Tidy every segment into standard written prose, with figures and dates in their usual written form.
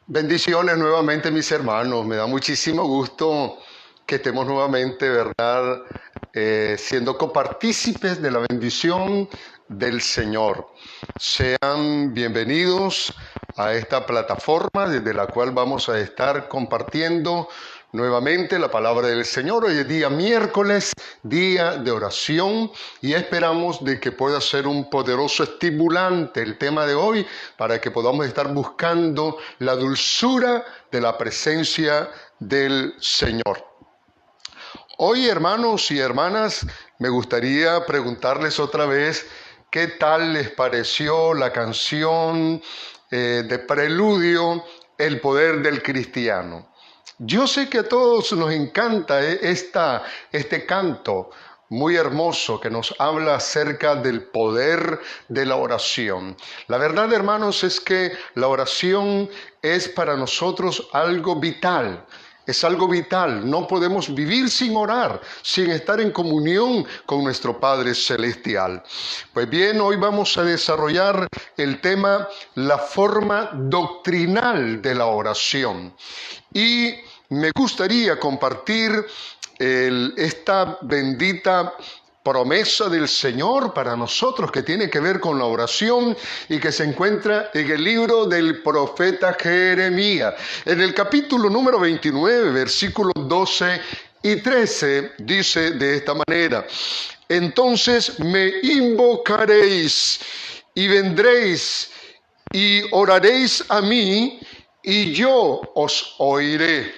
Bendiciones nuevamente, mis hermanos. Me da muchísimo gusto que estemos nuevamente, ¿verdad? Siendo copartícipes de la bendición del Señor. Sean bienvenidos a esta plataforma desde la cual vamos a estar compartiendo nuevamente la palabra del Señor. Hoy es día miércoles, día de oración, y esperamos de que pueda ser un poderoso estimulante el tema de hoy para que podamos estar buscando la dulzura de la presencia del Señor. Hoy, hermanos y hermanas, me gustaría preguntarles otra vez qué tal les pareció la canción de preludio El poder del cristiano. Yo sé que a todos nos encanta este canto muy hermoso que nos habla acerca del poder de la oración. La verdad, hermanos, es que la oración es para nosotros algo vital. Es algo vital, no podemos vivir sin orar, sin estar en comunión con nuestro Padre Celestial. Pues bien, hoy vamos a desarrollar el tema, la forma doctrinal de la oración. Y me gustaría compartir esta bendita promesa del Señor para nosotros que tiene que ver con la oración y que se encuentra en el libro del profeta Jeremías. En el capítulo número 29, versículos 12 y 13, dice de esta manera: entonces me invocaréis y vendréis y oraréis a mí y yo os oiré.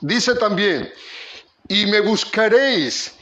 Dice también: y me buscaréis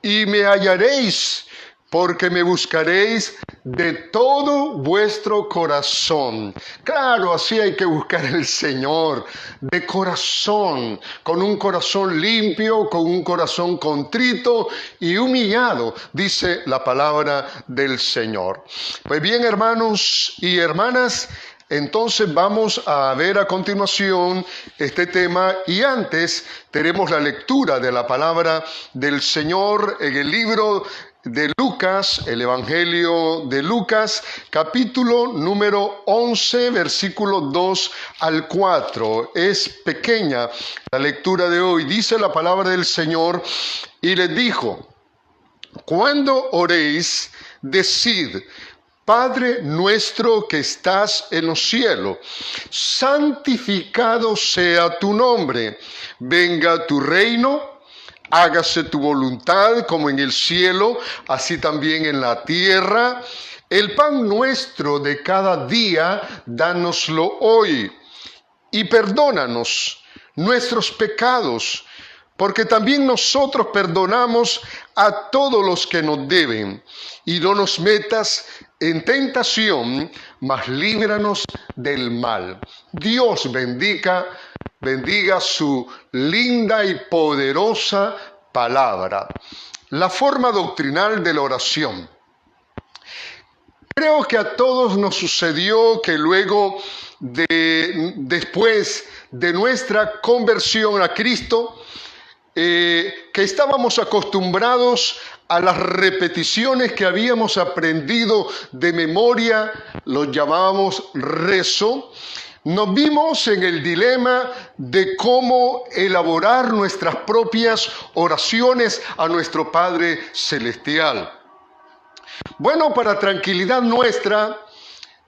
y me hallaréis, porque me buscaréis de todo vuestro corazón. Claro, así hay que buscar al Señor, de corazón, con un corazón limpio, con un corazón contrito y humillado, dice la palabra del Señor. Pues bien, hermanos y hermanas, entonces vamos a ver a continuación este tema, y antes tenemos la lectura de la palabra del Señor en el libro de Lucas, el Evangelio de Lucas, capítulo número 11, versículo 2 al 4. Es pequeña la lectura de hoy. Dice la palabra del Señor: y les dijo: cuando oréis, decid: Padre nuestro que estás en los cielos, santificado sea tu nombre, venga tu reino, hágase tu voluntad como en el cielo, así también en la tierra. El pan nuestro de cada día, dánoslo hoy, y perdónanos nuestros pecados, porque también nosotros perdonamos a todos los que nos deben, y no nos metas en tentación, mas líbranos del mal. Dios bendiga su linda y poderosa palabra. La forma doctrinal de la oración. Creo que a todos nos sucedió que después de nuestra conversión a Cristo, que estábamos acostumbrados a las repeticiones que habíamos aprendido de memoria, los llamábamos rezo. Nos vimos en el dilema de cómo elaborar nuestras propias oraciones a nuestro Padre Celestial. Bueno, para tranquilidad nuestra,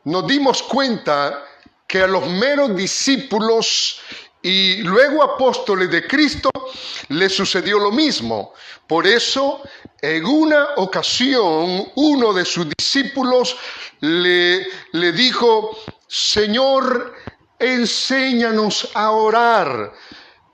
nos dimos cuenta que a los meros discípulos y luego apóstoles de Cristo les sucedió lo mismo. Por eso, en una ocasión, uno de sus discípulos le dijo: Señor, enséñanos a orar,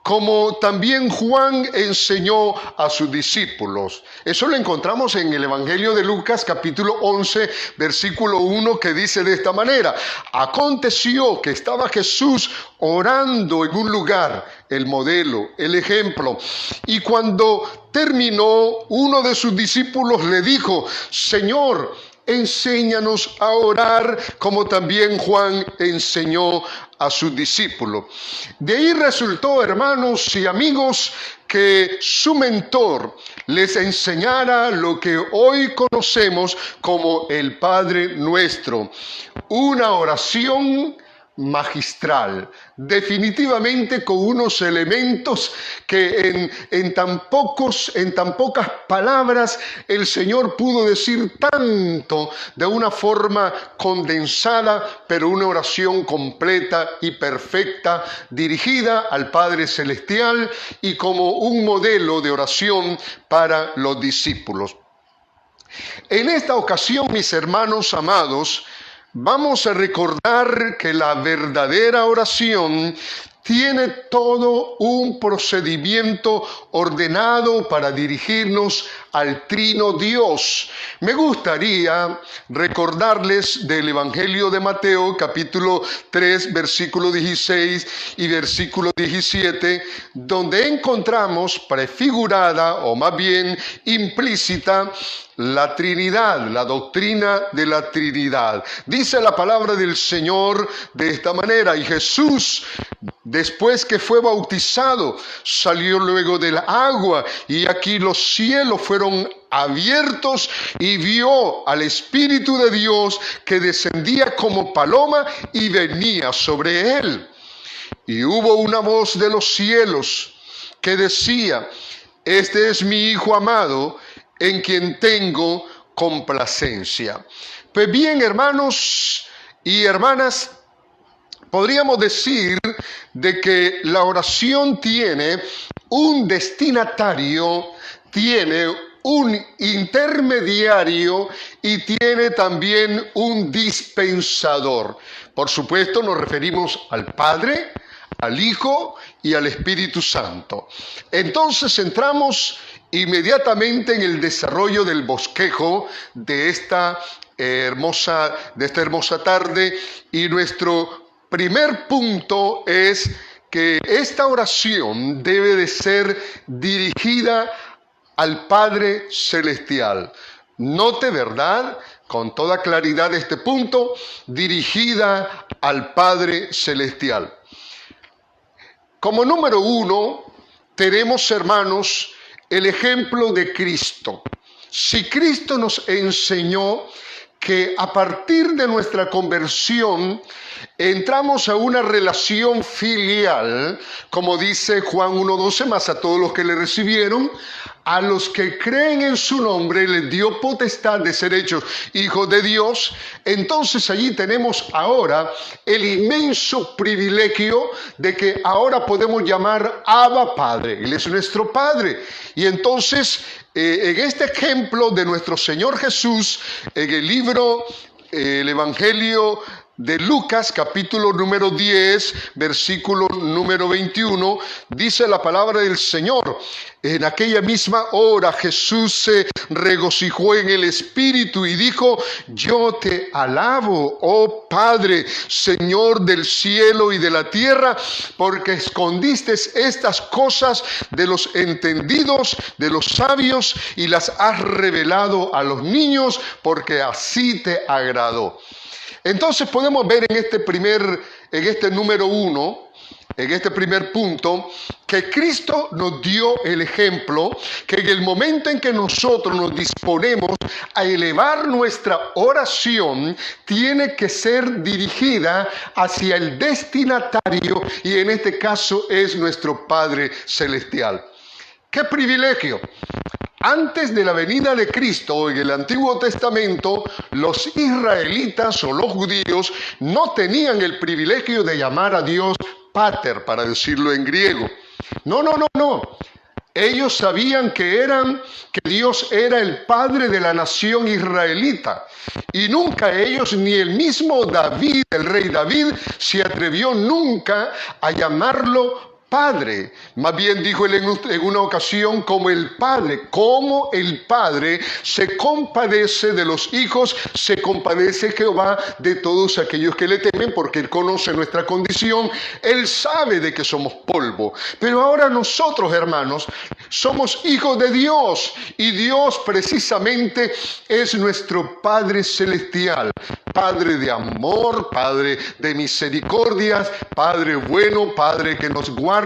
como también Juan enseñó a sus discípulos. Eso lo encontramos en el Evangelio de Lucas, capítulo 11, versículo 1, que dice de esta manera: aconteció que estaba Jesús orando en un lugar, el modelo, el ejemplo, y cuando terminó, uno de sus discípulos le dijo: Señor, enséñanos a orar, como también Juan enseñó a sus discípulos. De ahí resultó, hermanos y amigos, que su mentor les enseñara lo que hoy conocemos como el Padre Nuestro, una oración magistral, definitivamente con unos elementos que en tan pocas palabras el Señor pudo decir tanto de una forma condensada, pero una oración completa y perfecta dirigida al Padre Celestial y como un modelo de oración para los discípulos. En esta ocasión, mis hermanos amados, vamos a recordar que la verdadera oración tiene todo un procedimiento ordenado para dirigirnos al Trino Dios. Me gustaría recordarles del Evangelio de Mateo, capítulo 3, versículo 16 y versículo 17, donde encontramos prefigurada, o más bien implícita, la Trinidad, la doctrina de la Trinidad. Dice la palabra del Señor de esta manera: y Jesús, después que fue bautizado, salió luego del agua, y aquí los cielos fueron abiertos, y vio al Espíritu de Dios que descendía como paloma y venía sobre él. Y hubo una voz de los cielos que decía: este es mi Hijo amado, en quien tengo complacencia. Pues bien, hermanos y hermanas, podríamos decir de que la oración tiene un destinatario, tiene un intermediario y tiene también un dispensador. Por supuesto, nos referimos al Padre, al Hijo y al Espíritu Santo. Entonces entramos inmediatamente en el desarrollo del bosquejo de esta hermosa tarde, y nuestro primer punto es que esta oración debe de ser dirigida al Padre Celestial. Note, ¿verdad?, con toda claridad este punto: dirigida al Padre Celestial. Como número uno, tenemos, hermanos, el ejemplo de Cristo. Si Cristo nos enseñó que a partir de nuestra conversión entramos a una relación filial, como dice Juan 1:12, más a todos los que le recibieron, a los que creen en su nombre les dio potestad de ser hechos hijos de Dios. Entonces allí tenemos ahora el inmenso privilegio de que ahora podemos llamar Abba Padre. Él es nuestro Padre. Y entonces, en este ejemplo de nuestro Señor Jesús, en el libro, el Evangelio de Lucas, capítulo número 10, versículo número 21, dice la palabra del Señor: en aquella misma hora Jesús se regocijó en el Espíritu y dijo: yo te alabo, oh Padre, Señor del cielo y de la tierra, porque escondiste estas cosas de los entendidos, de los sabios, y las has revelado a los niños, porque así te agradó. Entonces podemos ver en este número uno, en este primer punto, que Cristo nos dio el ejemplo que en el momento en que nosotros nos disponemos a elevar nuestra oración, tiene que ser dirigida hacia el destinatario, y en este caso es nuestro Padre Celestial. ¡Qué privilegio! Antes de la venida de Cristo, en el Antiguo Testamento, los israelitas o los judíos no tenían el privilegio de llamar a Dios Pater, para decirlo en griego. No. Ellos sabían que Dios era el Padre de la nación israelita. Y nunca ellos, ni el mismo David, el rey David, se atrevió nunca a llamarlo Padre. Más bien dijo él en una ocasión: como el Padre se compadece de los hijos, se compadece Jehová de todos aquellos que le temen, porque Él conoce nuestra condición, Él sabe de que somos polvo. Pero ahora nosotros, hermanos, somos hijos de Dios, y Dios precisamente es nuestro Padre Celestial, Padre de amor, Padre de misericordias, Padre bueno, Padre que nos guarda,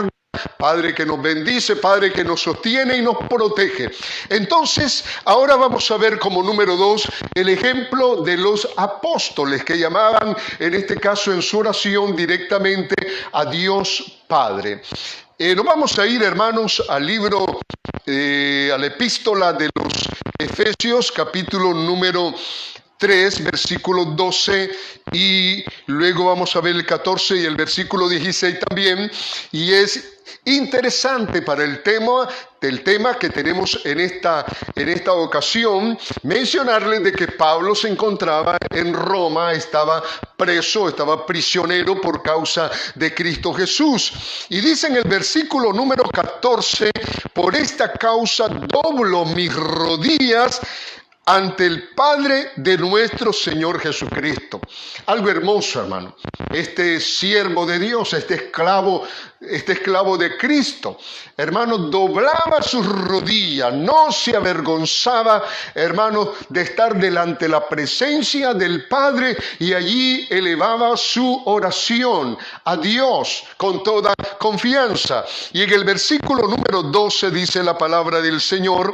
Padre que nos bendice, Padre que nos sostiene y nos protege. Entonces, ahora vamos a ver como número 2 el ejemplo de los apóstoles que llamaban, en este caso en su oración, directamente a Dios Padre. Nos vamos a ir, hermanos, al libro, a la epístola de los Efesios, capítulo número 3, versículo 12, y luego vamos a ver el 14 y el versículo 16 también, y es interesante para el tema que tenemos en esta ocasión, mencionarles de que Pablo se encontraba en Roma, estaba preso, estaba prisionero por causa de Cristo Jesús. Y dice en el versículo número 14, por esta causa doblo mis rodillas ante el Padre de nuestro Señor Jesucristo. Algo hermoso, hermano. Este siervo de Dios, este esclavo de Cristo, hermano, doblaba sus rodillas, no se avergonzaba, hermano, de estar delante de la presencia del Padre, y allí elevaba su oración a Dios con toda confianza. Y en el versículo número 12 dice la palabra del Señor,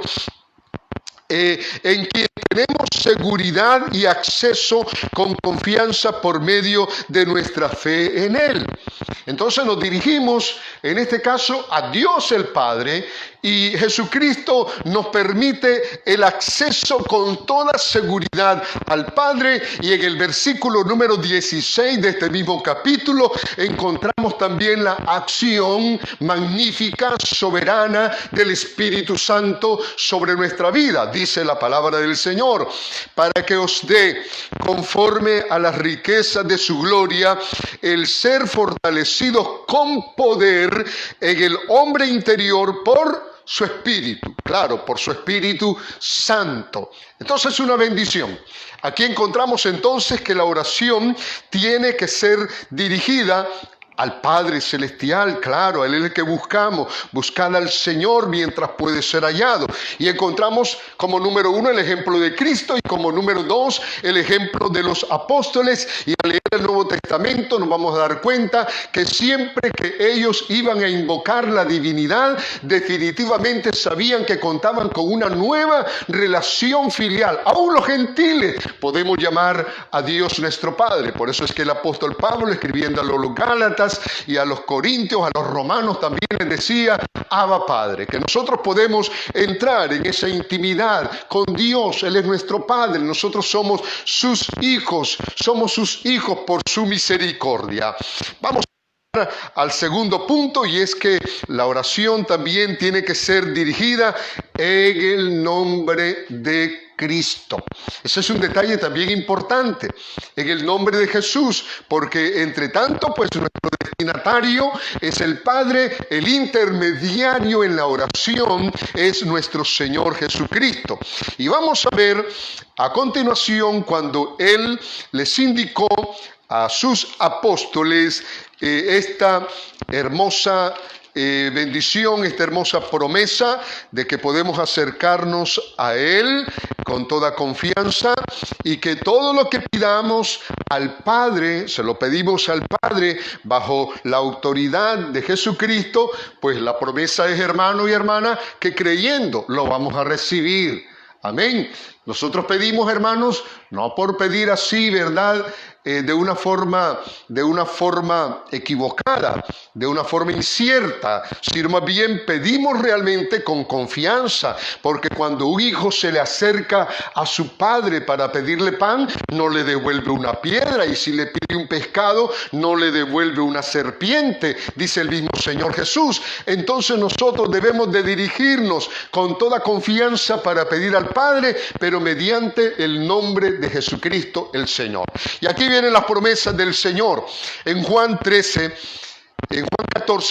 en quien tenemos seguridad y acceso con confianza por medio de nuestra fe en Él. Entonces nos dirigimos, en este caso, a Dios el Padre, y Jesucristo nos permite el acceso con toda seguridad al Padre. Y en el versículo número 16 de este mismo capítulo encontramos también la acción magnífica, soberana del Espíritu Santo sobre nuestra vida. Dice la palabra del Señor, para que os dé, conforme a las riquezas de su gloria, el ser fortalecidos con poder en el hombre interior por su Espíritu, claro, por su Espíritu Santo. Entonces, una bendición. Aquí encontramos entonces que la oración tiene que ser dirigida al Padre Celestial, claro, a Él es el que buscamos, buscar al Señor mientras puede ser hallado. Y encontramos como número 1 el ejemplo de Cristo, y como número 2 el ejemplo de los apóstoles. Y al leer el Nuevo Testamento nos vamos a dar cuenta que siempre que ellos iban a invocar la divinidad, definitivamente sabían que contaban con una nueva relación filial. Aún los gentiles podemos llamar a Dios nuestro Padre. Por eso es que el apóstol Pablo, escribiendo a los Gálatas y a los Corintios, a los romanos, también les decía, Abba Padre, que nosotros podemos entrar en esa intimidad con Dios. Él es nuestro Padre, nosotros somos sus hijos por su misericordia. Vamos al segundo punto, y es que la oración también tiene que ser dirigida en el nombre de Cristo. Ese es un detalle también importante, en el nombre de Jesús, porque entre tanto, pues nuestro destinatario es el Padre, el intermediario en la oración es nuestro Señor Jesucristo. Y vamos a ver a continuación cuando Él les indicó a sus apóstoles esta hermosa bendición, esta hermosa promesa de que podemos acercarnos a Él con toda confianza, y que todo lo que pidamos al Padre, se lo pedimos al Padre bajo la autoridad de Jesucristo, pues la promesa es, hermano y hermana, que creyendo lo vamos a recibir. Amén. Nosotros pedimos, hermanos, no por pedir así, ¿verdad? De una forma equivocada, de una forma incierta, sino más bien pedimos realmente con confianza, porque cuando un hijo se le acerca a su padre para pedirle pan, no le devuelve una piedra, y si le pide un pescado, no le devuelve una serpiente, dice el mismo Señor Jesús. Entonces nosotros debemos de dirigirnos con toda confianza para pedir al Padre, pero mediante el nombre de Jesucristo el Señor. Y aquí vienen las promesas del Señor. En Juan 14,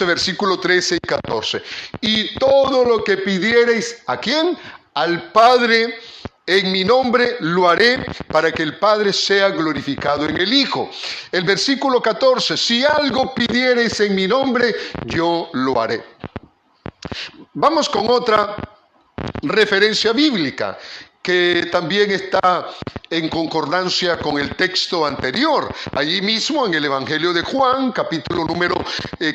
versículo 13 y 14. Y todo lo que pidiereis, ¿a quién? Al Padre, en mi nombre lo haré, para que el Padre sea glorificado en el Hijo. El versículo 14. Si algo pidiereis en mi nombre, yo lo haré. Vamos con otra referencia bíblica, que también está en concordancia con el texto anterior. Allí mismo en el Evangelio de Juan, capítulo número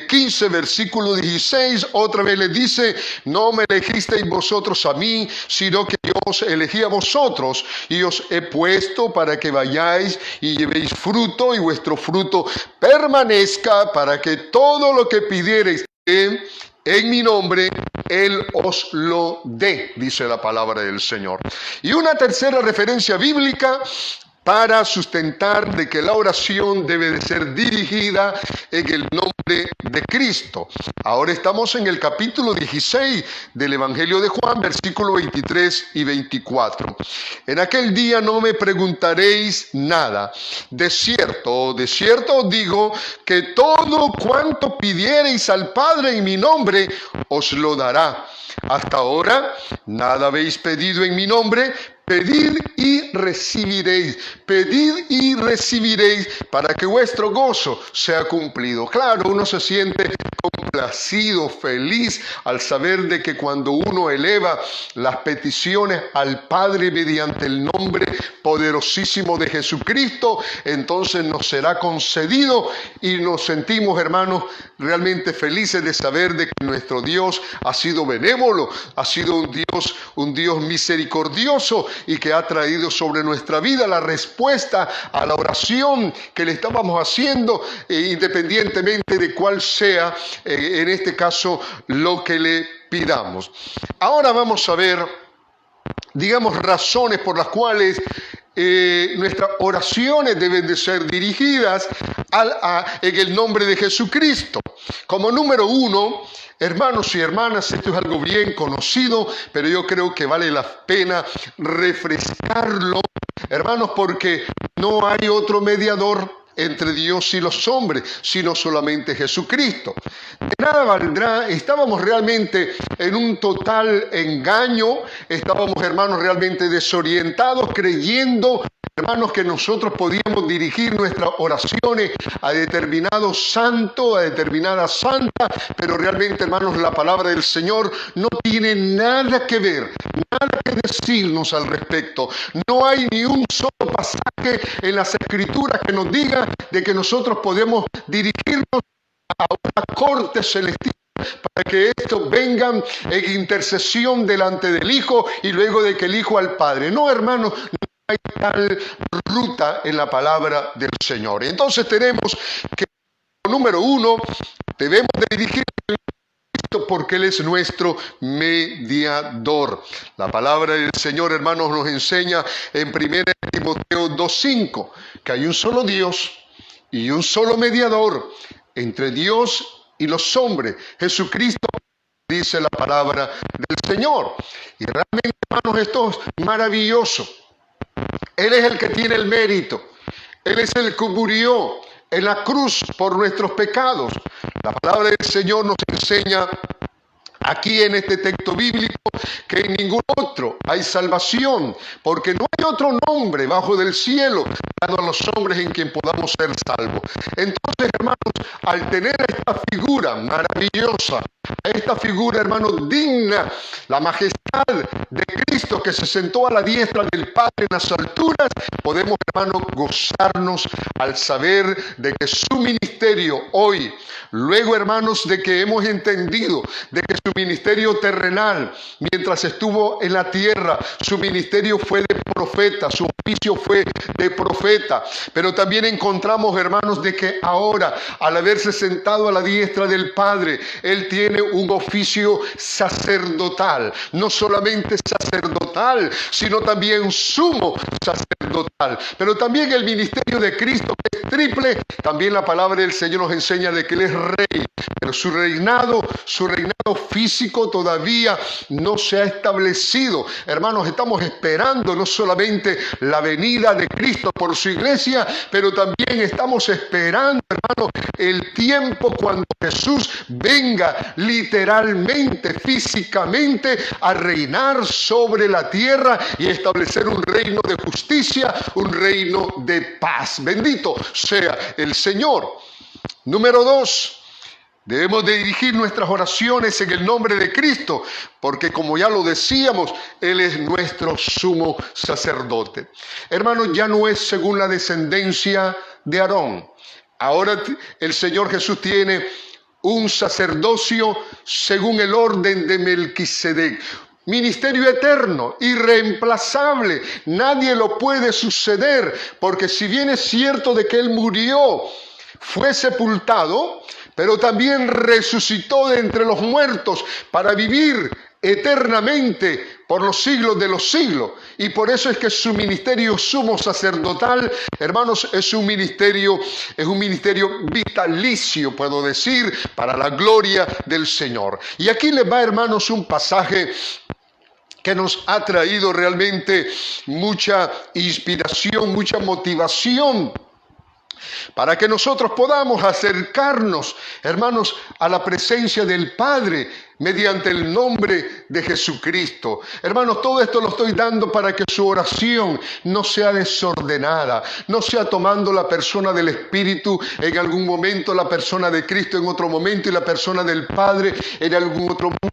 15, versículo 16, otra vez le dice: no me elegisteis vosotros a mí, sino que yo os elegí a vosotros, y os he puesto para que vayáis y llevéis fruto, y vuestro fruto permanezca, para que todo lo que pidiereis en mi nombre, Él os lo dé, dice la palabra del Señor. Y una tercera referencia bíblica para sustentar de que la oración debe de ser dirigida en el nombre de Cristo. Ahora estamos en el capítulo 16 del Evangelio de Juan, versículos 23 y 24. En aquel día no me preguntaréis nada. De cierto os digo que todo cuanto pidiereis al Padre en mi nombre, os lo dará. Hasta ahora nada habéis pedido en mi nombre. Pedid y recibiréis, para que vuestro gozo sea cumplido. Claro, uno se siente complacido, feliz, al saber de que cuando uno eleva las peticiones al Padre mediante el nombre poderosísimo de Jesucristo, entonces nos será concedido y nos sentimos, hermanos, realmente felices de saber de que nuestro Dios ha sido benévolo, ha sido un Dios misericordioso, y que ha traído sobre nuestra vida la respuesta a la oración que le estábamos haciendo, independientemente de cuál sea, en este caso, lo que le pidamos. Ahora vamos a ver, digamos, razones por las cuales nuestras oraciones deben de ser dirigidas en el nombre de Jesucristo. Como número uno, hermanos y hermanas, esto es algo bien conocido, pero yo creo que vale la pena refrescarlo, hermanos, porque no hay otro mediador entre Dios y los hombres, sino solamente Jesucristo. De nada valdrá, estábamos realmente en un total engaño, estábamos, hermanos, realmente desorientados, creyendo, hermanos, que nosotros podíamos dirigir nuestras oraciones a determinado santo, a determinada santa, pero realmente, hermanos, la palabra del Señor no tiene nada que ver, nada que decirnos al respecto. No hay ni un solo pasaje en las Escrituras que nos diga de que nosotros podemos dirigirnos a una corte celestial para que estos vengan en intercesión delante del Hijo y luego de que el Hijo al Padre. No, hermanos, no hay tal ruta en la palabra del Señor. Entonces tenemos que, número uno, debemos de dirigir porque Él es nuestro mediador. La palabra del Señor, hermanos, nos enseña en 1 Timoteo 2:5 que hay un solo Dios y un solo mediador entre Dios y los hombres, Jesucristo, dice la palabra del Señor. Y realmente, hermanos, esto es maravilloso. Él es el que tiene el mérito. Él es el que murió en la cruz por nuestros pecados. La palabra del Señor nos enseña aquí en este texto bíblico que en ningún otro hay salvación, porque no hay otro nombre bajo del cielo dado a los hombres en quien podamos ser salvos. Entonces, hermanos, al tener esta figura maravillosa, esta figura, hermanos, digna, la majestad de Cristo que se sentó a la diestra del Padre en las alturas, podemos, hermanos, gozarnos al saber de que su ministerio hoy, luego, hermanos, de que hemos entendido de que su ministerio terrenal, mientras estuvo en la tierra, su ministerio fue de profeta, su oficio fue de profeta, pero también encontramos, hermanos, de que ahora, al haberse sentado a la diestra del Padre, Él tiene un oficio sacerdotal, no solamente sacerdotal, sino también sumo sacerdotal, pero también el ministerio de Cristo, que es triple. También la palabra del Señor nos enseña de que Él es rey, pero su reinado físico todavía no se ha establecido. Hermanos, estamos esperando no solamente la venida de Cristo por su iglesia, pero también estamos esperando, hermanos, el tiempo cuando Jesús venga literalmente, físicamente, a reinar sobre la tierra y establecer un reino de justicia, un reino de paz. Bendito sea el Señor. Número 2. Debemos de dirigir nuestras oraciones en el nombre de Cristo, porque como ya lo decíamos, Él es nuestro sumo sacerdote. Hermanos, ya no es según la descendencia de Aarón. Ahora el Señor Jesús tiene un sacerdocio según el orden de Melquisedec. Ministerio eterno, irreemplazable, nadie lo puede suceder, porque si bien es cierto de que Él murió, fue sepultado, pero también resucitó de entre los muertos para vivir eternamente por los siglos de los siglos. Y por eso es que su ministerio sumo sacerdotal, hermanos, es un ministerio vitalicio, puedo decir, para la gloria del Señor. Y aquí les va, hermanos, un pasaje que nos ha traído realmente mucha inspiración, mucha motivación, para que nosotros podamos acercarnos, hermanos, a la presencia del Padre mediante el nombre de Jesucristo. Hermanos, todo esto lo estoy dando para que su oración no sea desordenada, no sea tomando la persona del Espíritu en algún momento, la persona de Cristo en otro momento y la persona del Padre en algún otro momento.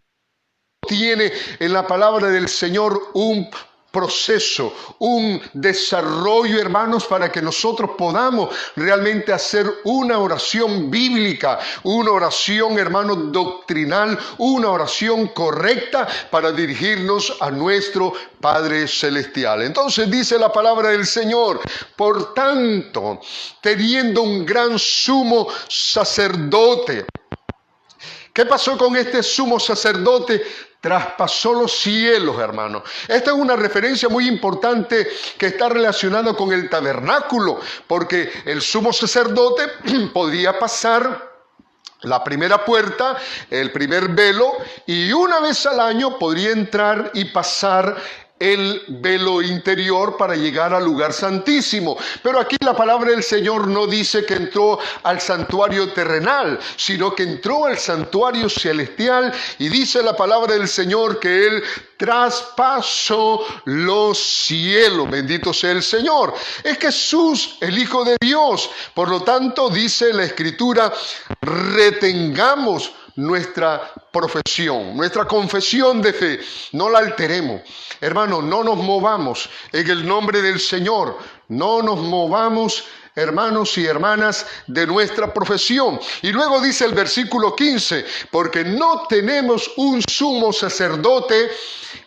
Tiene en la palabra del Señor un proceso, un desarrollo, hermanos, para que nosotros podamos realmente hacer una oración bíblica, una oración, hermanos, doctrinal, una oración correcta para dirigirnos a nuestro Padre Celestial. Entonces dice la palabra del Señor: por tanto, teniendo un gran sumo sacerdote. ¿Qué pasó con este sumo sacerdote? Traspasó los cielos, hermanos. Esta es una referencia muy importante que está relacionada con el tabernáculo, porque el sumo sacerdote podía pasar la primera puerta, el primer velo, y una vez al año podría entrar y pasar el velo interior para llegar al lugar santísimo. Pero aquí la palabra del Señor no dice que entró al santuario terrenal, sino que entró al santuario celestial, y dice la palabra del Señor que Él traspasó los cielos. Bendito sea el Señor. Es Jesús, el Hijo de Dios. Por lo tanto, dice la Escritura, retengamos nuestra profesión, nuestra confesión de fe, no la alteremos. Hermano, no nos movamos en el nombre del Señor, no nos movamos, hermanos y hermanas, de nuestra profesión. Y luego dice el versículo 15, porque no tenemos un sumo sacerdote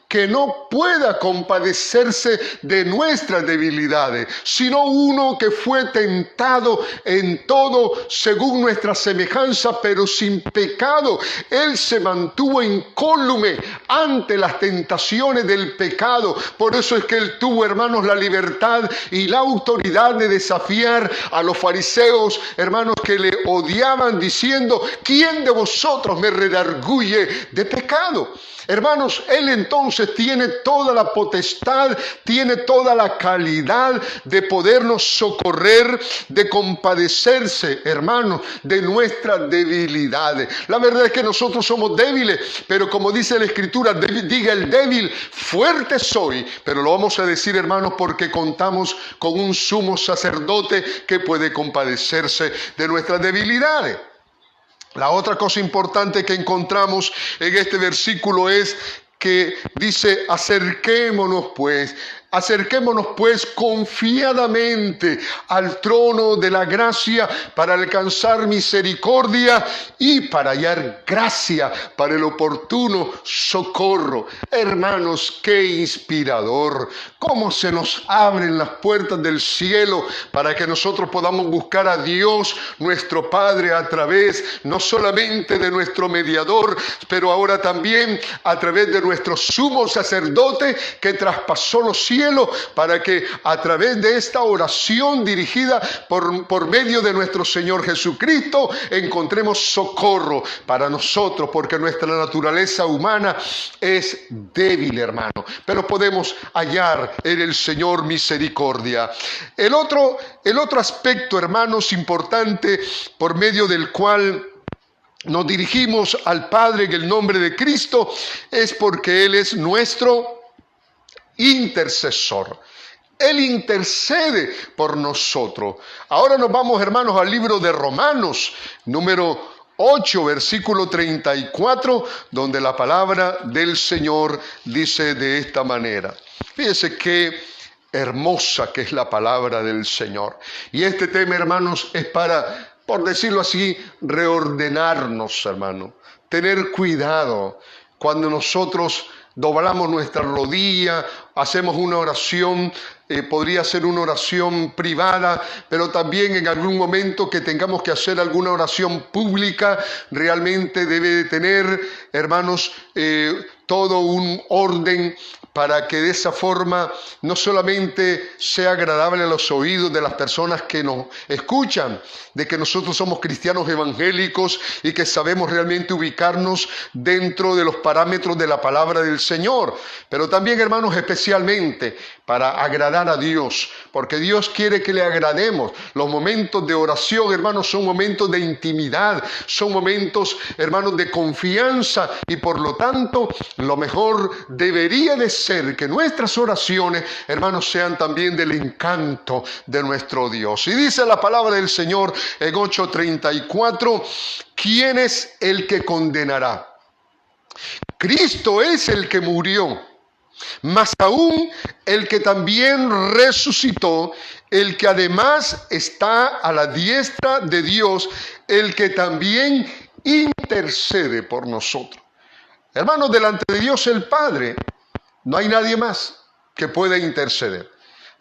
que no pueda compadecerse de nuestras debilidades, sino uno que fue tentado en todo según nuestra semejanza, pero sin pecado. Él se mantuvo incólume ante las tentaciones del pecado. Por eso es que él tuvo, hermanos, la libertad y la autoridad de desafiar a los fariseos, hermanos, que le odiaban, diciendo: ¿quién de vosotros me redarguye de pecado? Hermanos, Él entonces tiene toda la potestad, tiene toda la calidad de podernos socorrer, de compadecerse, hermanos, de nuestras debilidades. La verdad es que nosotros somos débiles, pero como dice la Escritura, diga el débil, fuerte soy. Pero lo vamos a decir, hermanos, porque contamos con un sumo sacerdote que puede compadecerse de nuestras debilidades. La otra cosa importante que encontramos en este versículo es que dice: acerquémonos pues confiadamente al trono de la gracia para alcanzar misericordia y para hallar gracia para el oportuno socorro. Hermanos, qué inspirador, cómo se nos abren las puertas del cielo para que nosotros podamos buscar a Dios nuestro Padre a través no solamente de nuestro mediador, pero ahora también a través de nuestro sumo sacerdote que traspasó los cielos, para que a través de esta oración dirigida por medio de nuestro Señor Jesucristo encontremos socorro para nosotros, porque nuestra naturaleza humana es débil, hermano, pero podemos hallar en el Señor misericordia. El otro aspecto, hermanos, importante por medio del cual nos dirigimos al Padre en el nombre de Cristo es porque Él es nuestro intercesor. Él intercede por nosotros. Ahora nos vamos, hermanos, al libro de Romanos, número 8, versículo 34, donde la palabra del Señor dice de esta manera. Fíjese qué hermosa que es la palabra del Señor. Y este tema, hermanos, es para, por decirlo así, reordenarnos, hermano. Tener cuidado cuando nosotros doblamos nuestra rodilla, hacemos una oración, podría ser una oración privada, pero también en algún momento que tengamos que hacer alguna oración pública, realmente debe de tener, hermanos, todo un orden para que de esa forma no solamente sea agradable a los oídos de las personas que nos escuchan, de que nosotros somos cristianos evangélicos y que sabemos realmente ubicarnos dentro de los parámetros de la palabra del Señor, pero también, hermanos, especialmente para agradar a Dios, porque Dios quiere que le agrademos. Los momentos de oración, hermanos, son momentos de intimidad, son momentos, hermanos, de confianza, y por lo tanto, lo mejor debería de ser que nuestras oraciones, hermanos, sean también del encanto de nuestro Dios. Y dice la palabra del Señor en 8:34, ¿quién es el que condenará? Cristo es el que murió, mas aún el que también resucitó, el que además está a la diestra de Dios, el que también intercede por nosotros. Hermanos, delante de Dios el Padre, no hay nadie más que pueda interceder.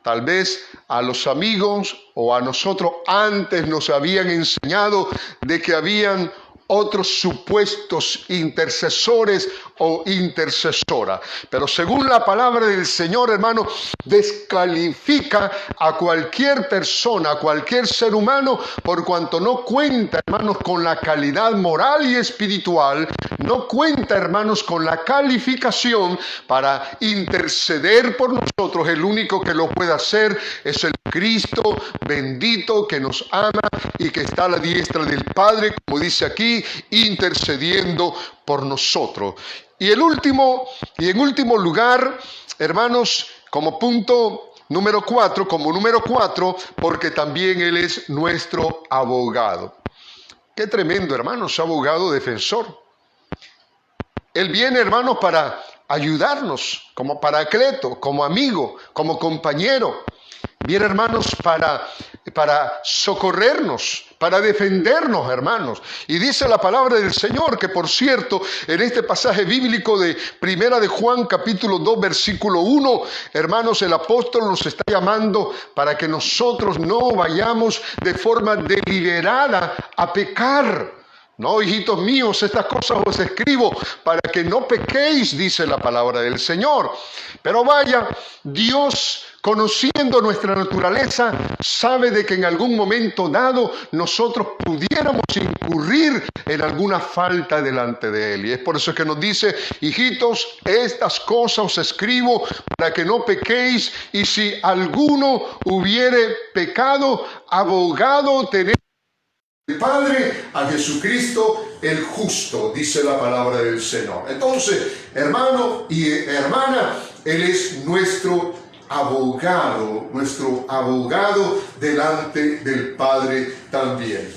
Tal vez a los amigos o a nosotros antes nos habían enseñado de que habían otros supuestos intercesores o intercesora, pero según la palabra del Señor, hermano, descalifica a cualquier persona, a cualquier ser humano, por cuanto no cuenta, hermanos, con la calidad moral y espiritual, no cuenta, hermanos, con la calificación para interceder por nosotros. El único que lo puede hacer es el Cristo bendito que nos ama y que está a la diestra del Padre, como dice aquí, intercediendo por nosotros. Y en último lugar, hermanos, como punto número 4, porque también Él es nuestro abogado. Qué tremendo, hermanos, abogado defensor. Él viene, hermanos, para ayudarnos, como paracleto, como amigo, como compañero. Viene, hermanos, para socorrernos, para defendernos, hermanos. Y dice la palabra del Señor que, por cierto, en este pasaje bíblico de Primera de Juan, capítulo 2, versículo 1, hermanos, el apóstol nos está llamando para que nosotros no vayamos de forma deliberada a pecar. No, hijitos míos, estas cosas os escribo para que no pequéis, dice la palabra del Señor. Pero vaya, Dios, conociendo nuestra naturaleza, sabe de que en algún momento dado nosotros pudiéramos incurrir en alguna falta delante de Él. Y es por eso que nos dice, hijitos, estas cosas os escribo para que no pequéis, y si alguno hubiere pecado, abogado tenéis el Padre, a Jesucristo el justo, dice la palabra del Señor. Entonces, hermano y hermana, Él es nuestro abogado delante del Padre también.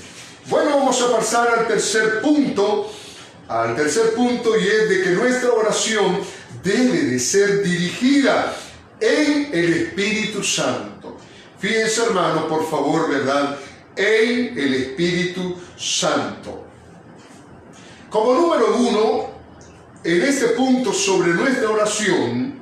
Bueno, vamos a pasar al tercer punto, y es de que nuestra oración debe de ser dirigida en el Espíritu Santo. Fíjense, hermano, por favor, ¿verdad?, en el Espíritu Santo. Como número 1, en este punto sobre nuestra oración,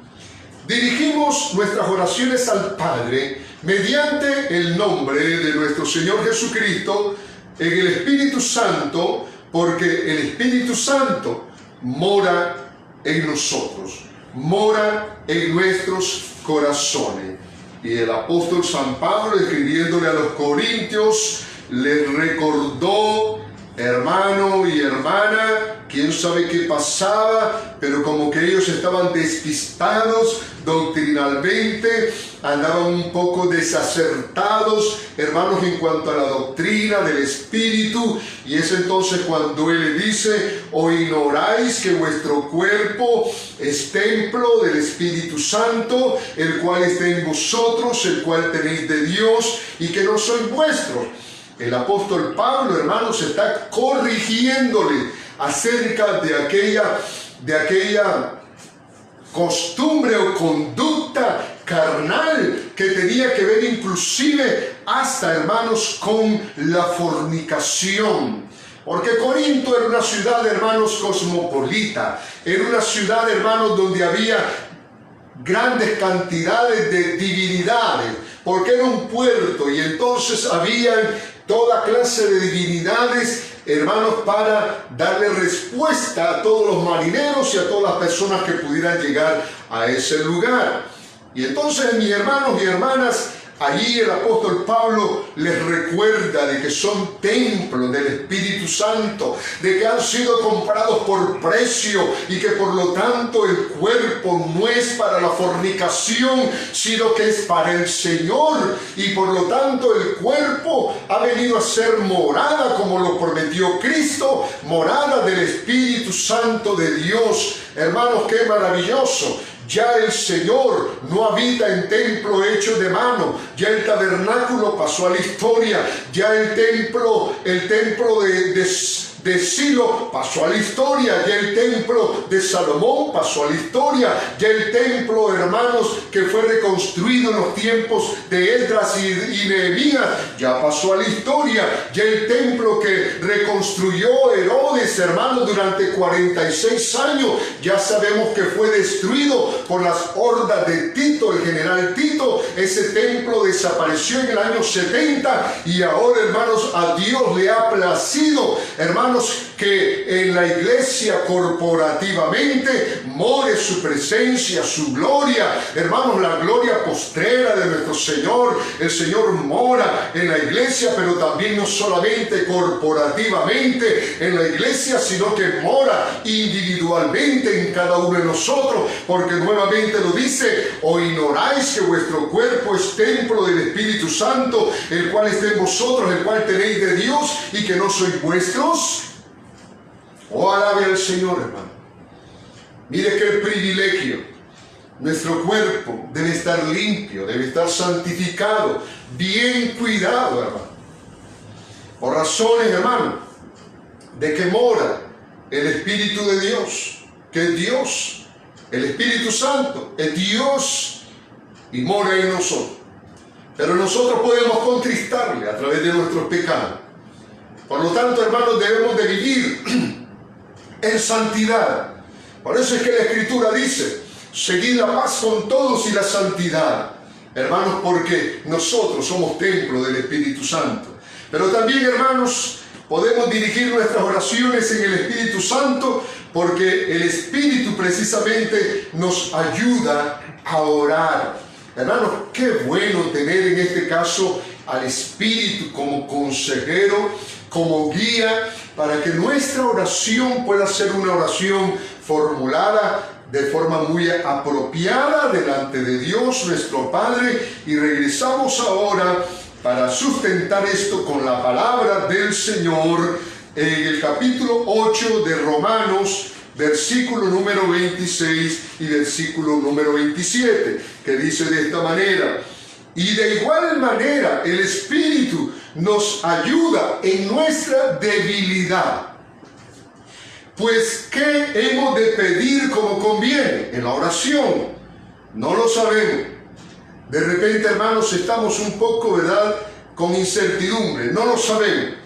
dirigimos nuestras oraciones al Padre mediante el nombre de nuestro Señor Jesucristo en el Espíritu Santo, porque el Espíritu Santo mora en nosotros, mora en nuestros corazones. Y el apóstol San Pablo, escribiéndole a los Corintios, les recordó, hermano y hermana, quién sabe qué pasaba, pero como que ellos estaban despistados doctrinalmente, andaban un poco desacertados, hermanos, en cuanto a la doctrina del Espíritu. Y es entonces cuando Él le dice, ¿o ignoráis que vuestro cuerpo es templo del Espíritu Santo, el cual está en vosotros, el cual tenéis de Dios, y que no sois vuestros? el apóstol Pablo, hermanos, está corrigiéndole acerca de aquella costumbre o conducta carnal que tenía que ver inclusive hasta, hermanos, con la fornicación. Porque Corinto era una ciudad, hermanos, cosmopolita, era una ciudad, hermanos, donde había grandes cantidades de divinidades, porque era un puerto y entonces había toda clase de divinidades, hermanos, para darle respuesta a todos los marineros y a todas las personas que pudieran llegar a ese lugar. Y entonces, mis hermanos y hermanas, allí el apóstol Pablo les recuerda de que son templos del Espíritu Santo, de que han sido comprados por precio y que por lo tanto el cuerpo no es para la fornicación, sino que es para el Señor. Y por lo tanto el cuerpo ha venido a ser morada, como lo prometió Cristo, morada del Espíritu Santo de Dios. Hermanos, qué maravilloso. Ya el Señor no habita en templo hecho de mano, ya el tabernáculo pasó a la historia, ya el templo de Silo pasó a la historia, ya el templo de Salomón pasó a la historia, ya el templo, hermanos, que fue reconstruido en los tiempos de Esdras y Nehemías, ya pasó a la historia, ya el templo que reconstruyó Herodes, hermanos, durante 46 años, ya sabemos que fue destruido por las hordas de Tito, el general Tito. Ese templo desapareció en el año 70 y ahora, hermanos, a Dios le ha placido, hermanos, que en la iglesia corporativamente more su presencia, su gloria, hermanos, la gloria postrera de nuestro Señor. El Señor mora en la iglesia, pero también no solamente corporativamente en la iglesia, sino que mora individualmente en cada uno de nosotros, porque nuevamente lo dice: o ignoráis que vuestro cuerpo es templo del Espíritu Santo, el cual está en vosotros, el cual tenéis de Dios, y que no sois vuestros. Oh, alabe al Señor, hermano. Mire qué privilegio. Nuestro cuerpo debe estar limpio, debe estar santificado, bien cuidado, hermano. Por razones, hermano, de que mora el Espíritu de Dios, que es Dios. El Espíritu Santo es Dios y mora en nosotros. Pero nosotros podemos contristarle a través de nuestros pecados. Por lo tanto, hermanos, debemos de vivir en santidad. Por eso es que la Escritura dice: seguid la paz con todos y la santidad. Hermanos, porque nosotros somos templo del Espíritu Santo. Pero también, hermanos, podemos dirigir nuestras oraciones en el Espíritu Santo, porque el Espíritu precisamente nos ayuda a orar. Hermanos, qué bueno tener en este caso al Espíritu como consejero, como guía, para que nuestra oración pueda ser una oración formulada de forma muy apropiada delante de Dios nuestro Padre. Y regresamos ahora para sustentar esto con la palabra del Señor en el capítulo 8 de Romanos, versículo número 26 y versículo número 27, que dice de esta manera: y de igual manera el Espíritu nos ayuda en nuestra debilidad. Pues, ¿qué hemos de pedir como conviene en la oración? No lo sabemos. De repente, hermanos, estamos un poco, ¿verdad?, con incertidumbre. No lo sabemos.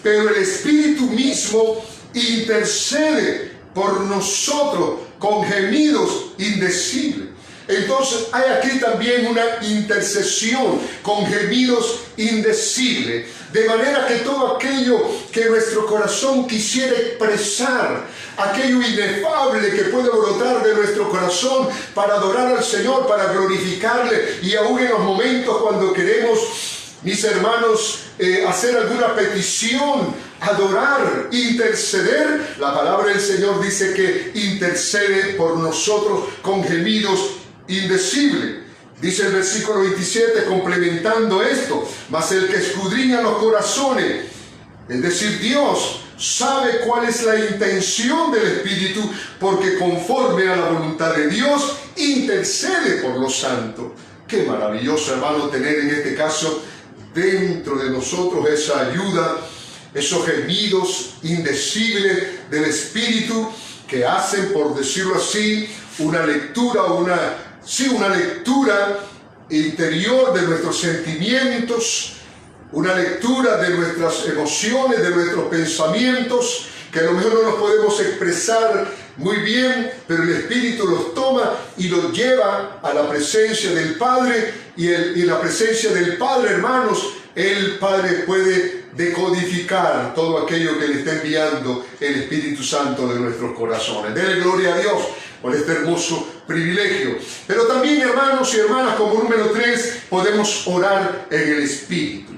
Pero el Espíritu mismo intercede por nosotros con gemidos indecibles. Entonces hay aquí también una intercesión con gemidos indecibles, de manera que todo aquello que nuestro corazón quisiera expresar, aquello inefable que puede brotar de nuestro corazón para adorar al Señor, para glorificarle, y aún en los momentos cuando queremos, mis hermanos, hacer alguna petición, adorar, interceder, la palabra del Señor dice que intercede por nosotros con gemidos indecible. Dice el versículo 27, complementando esto: mas el que escudriña los corazones, es decir, Dios, sabe cuál es la intención del Espíritu, porque conforme a la voluntad de Dios intercede por los santos. Qué maravilloso, hermano, tener en este caso dentro de nosotros esa ayuda, esos gemidos indecibles del Espíritu que hacen, por decirlo así, una lectura interior de nuestros sentimientos, una lectura de nuestras emociones, de nuestros pensamientos, que a lo mejor no nos podemos expresar muy bien, pero el Espíritu los toma y los lleva a la presencia del Padre, y en la presencia del Padre, hermanos, el Padre puede decodificar todo aquello que le está enviando el Espíritu Santo de nuestros corazones. Denle gloria a Dios por este hermoso privilegio. Pero también, hermanos y hermanas, como número 3, podemos orar en el Espíritu.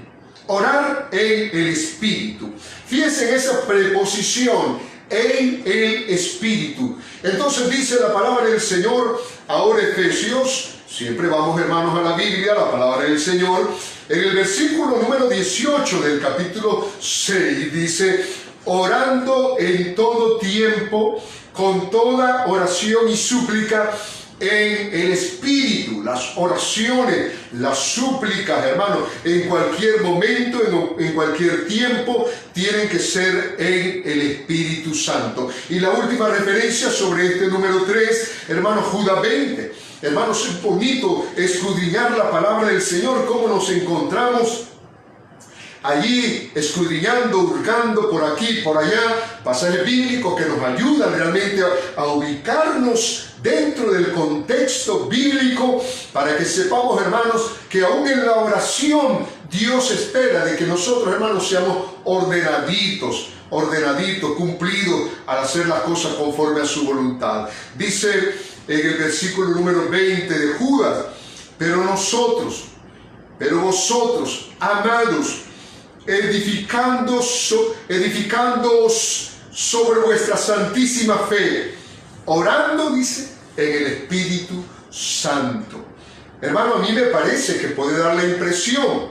Orar en el Espíritu. Fíjense en esa preposición, en el Espíritu. Entonces dice la palabra del Señor, ahora Efesios, siempre vamos, hermanos, a la Biblia, la palabra del Señor, en el versículo número 18 del capítulo 6, dice: orando en todo tiempo, con toda oración y súplica en el Espíritu. Las oraciones, las súplicas, hermanos, en cualquier momento, en cualquier tiempo, tienen que ser en el Espíritu Santo. Y la última referencia sobre este número 3, hermanos, Judas 20. Hermanos, es bonito escudriñar la palabra del Señor, cómo nos encontramos allí escudriñando, hurgando por aquí, por allá, pasajes bíblicos que nos ayudan realmente a ubicarnos dentro del contexto bíblico, para que sepamos, hermanos, que aún en la oración Dios espera de que nosotros, hermanos, seamos ordenaditos, cumplidos al hacer las cosas conforme a su voluntad. Dice en el versículo número 20 de Judas: pero vosotros, amados, edificándoos sobre vuestra santísima fe, orando, dice, en el Espíritu Santo. Hermano, a mí me parece que puede dar la impresión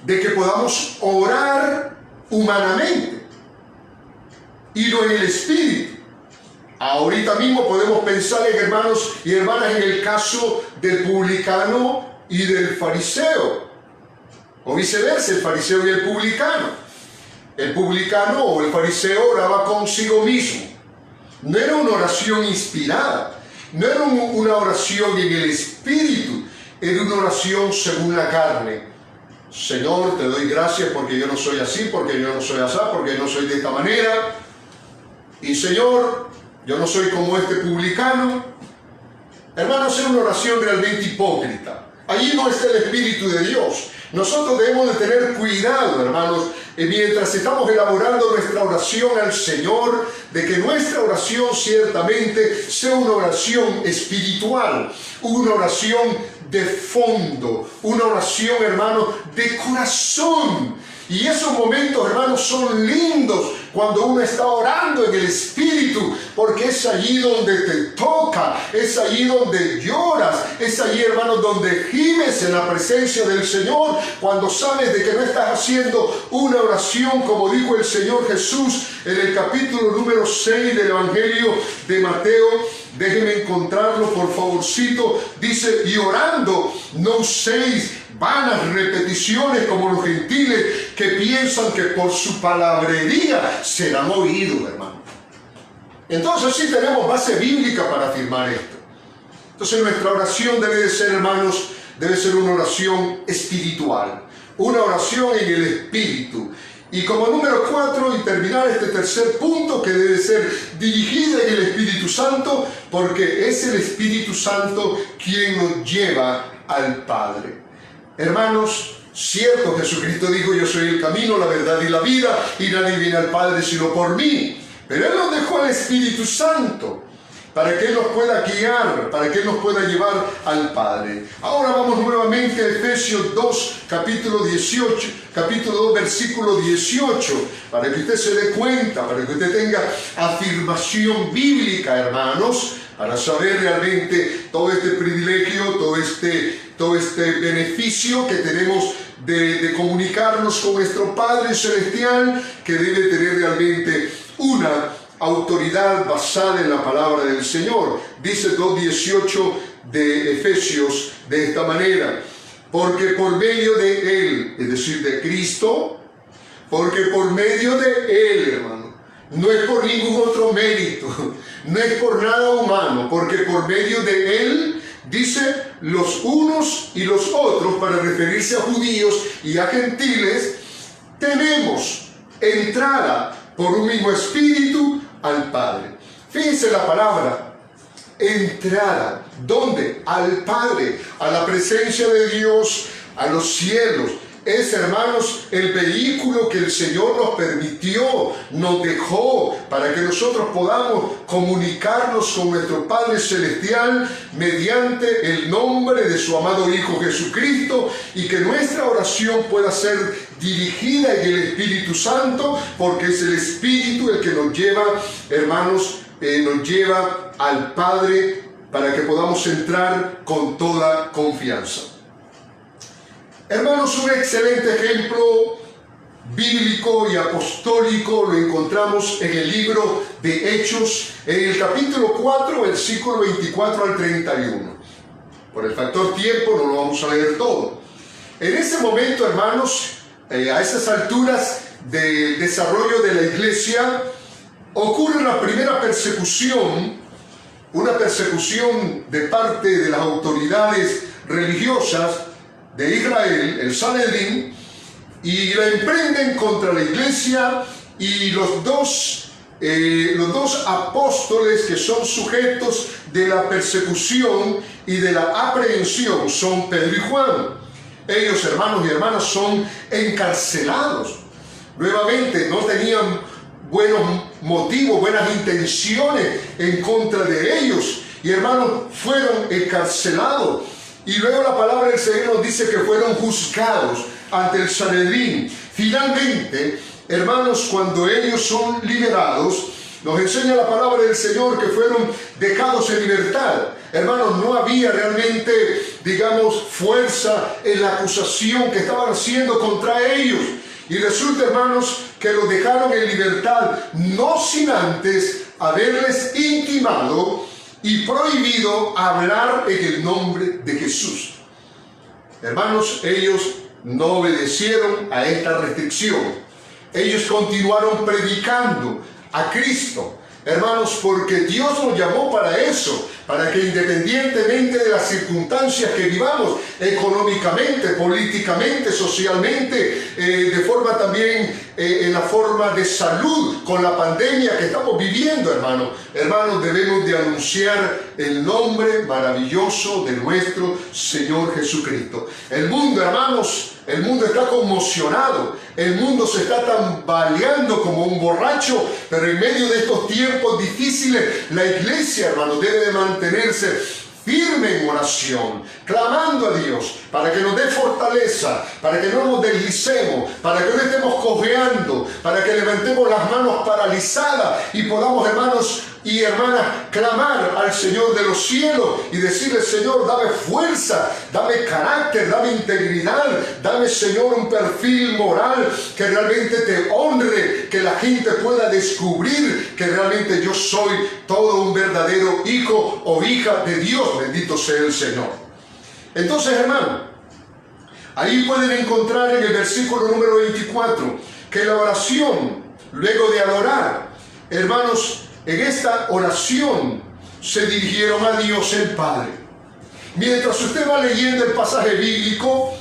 de que podamos orar humanamente y no en el Espíritu. Ahorita mismo podemos pensar, hermanos y hermanas, en el caso del publicano y del fariseo, o viceversa, el fariseo y el publicano. El publicano o el fariseo oraba consigo mismo. No era una oración inspirada, no era una oración en el Espíritu, era una oración según la carne. Señor, te doy gracias porque yo no soy así, porque yo no soy así, porque yo no soy de esta manera. Y Señor, yo no soy como este publicano. Hermanos, es una oración realmente hipócrita. Allí no está el Espíritu de Dios. Nosotros debemos de tener cuidado, hermanos, mientras estamos elaborando nuestra oración al Señor, de que nuestra oración ciertamente sea una oración espiritual, una oración de fondo, una oración, hermano, de corazón. Y esos momentos, hermanos, son lindos cuando uno está orando en el Espíritu, porque es allí donde te toca, es allí donde lloras, es allí, hermanos, donde gimes en la presencia del Señor, cuando sabes de que no estás haciendo una oración como dijo el Señor Jesús en el capítulo número 6 del Evangelio de Mateo. Déjenme encontrarlo, por favorcito. Dice: y orando no uséis vanas repeticiones como los gentiles, que piensan que por su palabrería serán oídos, hermano. Entonces sí tenemos base bíblica para afirmar esto. Entonces nuestra oración debe de ser, hermanos, debe ser una oración espiritual, una oración en el Espíritu. Y como número 4, y terminar este tercer punto, que debe ser dirigida en el Espíritu Santo, porque es el Espíritu Santo quien nos lleva al Padre. Hermanos, cierto, Jesucristo dijo: yo soy el camino, la verdad y la vida, y nadie viene al Padre sino por mí. Pero Él nos dejó al Espíritu Santo para que Él nos pueda guiar, para que Él nos pueda llevar al Padre. Ahora vamos nuevamente a Efesios 2, capítulo 2, versículo 18, para que usted se dé cuenta, para que usted tenga afirmación bíblica, hermanos, para saber realmente todo este privilegio, todo este beneficio que tenemos de comunicarnos con nuestro Padre Celestial, que debe tener realmente una autoridad basada en la palabra del Señor. Dice 2:18 de Efesios de esta manera: porque por medio de Él, es decir, de Cristo, porque por medio de Él, hermano, no es por ningún otro mérito, no es por nada humano, porque por medio de Él, dice, los unos y los otros, para referirse a judíos y a gentiles, tenemos entrada por un mismo espíritu al Padre. Fíjense la palabra, entrada. ¿Dónde? Al Padre, a la presencia de Dios, a los cielos. Es, hermanos, el vehículo que el Señor nos permitió, nos dejó, para que nosotros podamos comunicarnos con nuestro Padre Celestial mediante el nombre de su amado Hijo Jesucristo, y que nuestra oración pueda ser dirigida en el Espíritu Santo, porque es el Espíritu el que nos lleva, hermanos, nos lleva al Padre para que podamos entrar con toda confianza. Hermanos, un excelente ejemplo bíblico y apostólico lo encontramos en el libro de Hechos, en el capítulo 4, versículo 24 al 31. Por el factor tiempo no lo vamos a leer todo. En ese momento, hermanos, a esas alturas del desarrollo de la iglesia, ocurre la primera persecución, una persecución de parte de las autoridades religiosas de Israel, el Sanedrín, y la emprenden contra la iglesia, y los dos apóstoles que son sujetos de la persecución y de la aprehensión son Pedro y Juan. Ellos, hermanos y hermanas, son encarcelados. Nuevamente, no tenían buenos motivos, buenas intenciones en contra de ellos, y hermanos, fueron encarcelados. Y luego la palabra del Señor nos dice que fueron juzgados ante el Sanedrín. Finalmente, hermanos, cuando ellos son liberados, nos enseña la palabra del Señor que fueron dejados en libertad. Hermanos, no había realmente, digamos, fuerza en la acusación que estaban haciendo contra ellos. Y resulta, hermanos, que los dejaron en libertad, no sin antes haberles intimado y prohibido hablar en el nombre de Jesús. Hermanos, ellos no obedecieron a esta restricción. Ellos continuaron predicando a Cristo. Hermanos, porque Dios nos llamó para eso, para que independientemente de las circunstancias que vivamos, económicamente, políticamente, socialmente, de forma también en la forma de salud, con la pandemia que estamos viviendo, hermanos, debemos de anunciar el nombre maravilloso de nuestro Señor Jesucristo. El mundo, hermanos, el mundo está conmocionado, el mundo se está tambaleando como un borracho, pero en medio de estos tiempos difíciles, la iglesia, hermanos, debe de mantenerse firme en oración, clamando a Dios para que nos dé fortaleza, para que no nos deslicemos, para que no estemos cojeando, para que levantemos las manos paralizadas y podamos, hermanos y hermanas, clamar al Señor de los cielos y decirle: Señor, dame fuerza, dame carácter, dame integridad, dame, Señor, un perfil moral que realmente te honre, que la gente pueda descubrir que realmente yo soy todo un verdadero hijo o hija de Dios. Bendito sea el Señor. Entonces, hermano, ahí pueden encontrar en el versículo número 24 que la oración, luego de adorar, hermanos, en esta oración se dirigieron a Dios el Padre. Mientras usted va leyendo el pasaje bíblico,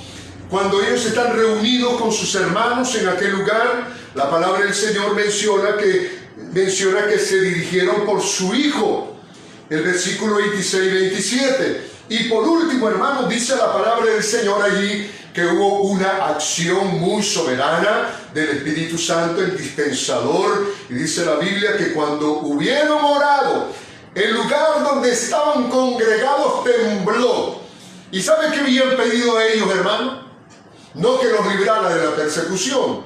cuando ellos están reunidos con sus hermanos en aquel lugar, la palabra del Señor menciona que se dirigieron por su Hijo. El versículo 26 y 27. Y por último, hermanos, dice la palabra del Señor allí que hubo una acción muy soberana del Espíritu Santo, el dispensador, y dice la Biblia que cuando hubieron orado, el lugar donde estaban congregados tembló. ¿Y sabe qué habían pedido a ellos, hermano? No que los librara de la persecución.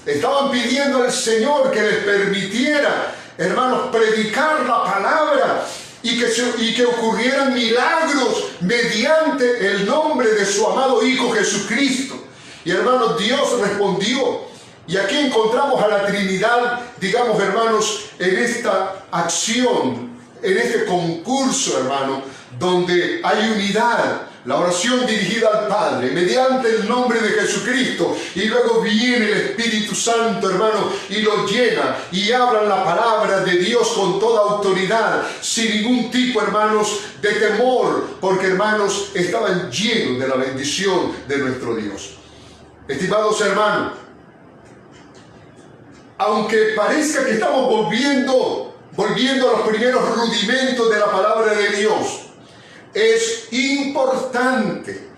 Estaban pidiendo al Señor que les permitiera, hermanos, predicar la palabra y que ocurrieran milagros mediante el nombre de su amado Hijo Jesucristo. Y hermanos, Dios respondió. Y aquí encontramos a la Trinidad, digamos, hermanos, en esta acción, en este concurso, hermano, donde hay unidad, la oración dirigida al Padre, mediante el nombre de Jesucristo, y luego viene el Espíritu Santo, hermano, y lo llena, y hablan la palabra de Dios con toda autoridad, sin ningún tipo, hermanos, de temor, porque, hermanos, estaban llenos de la bendición de nuestro Dios. Estimados hermanos, aunque parezca que estamos volviendo a los primeros rudimentos de la palabra de Dios, es importante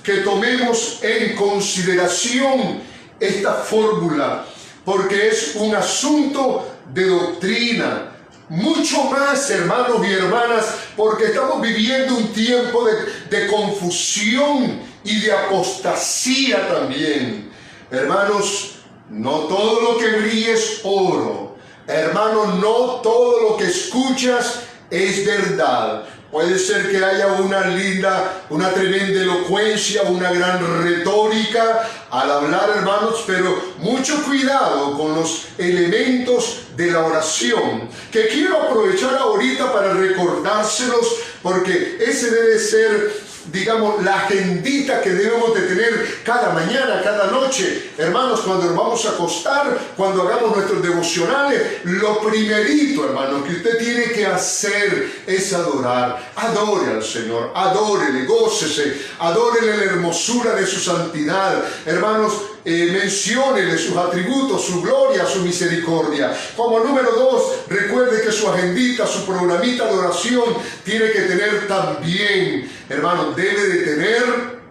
que tomemos en consideración esta fórmula, porque es un asunto de doctrina. Mucho más, hermanos y hermanas, porque estamos viviendo un tiempo de confusión y de apostasía también. Hermanos, no todo lo que brilla es oro. Hermanos, no todo lo que escuchas es verdad. Puede ser que haya una tremenda elocuencia, una gran retórica al hablar, hermanos, pero mucho cuidado con los elementos de la oración, que quiero aprovechar ahorita para recordárselos, porque ese debe ser, digamos, la agendita que debemos de tener cada mañana, cada noche. Hermanos, cuando nos vamos a acostar, cuando hagamos nuestros devocionales, lo primerito, hermanos, que usted tiene que hacer es adorar. Adore al Señor, adórele, gócese, adórele la hermosura de su santidad. Hermanos, menciónele sus atributos, su gloria, su misericordia. Como número 2, recuerde que su agendita, su programita de oración tiene que tener también, hermanos, debe de tener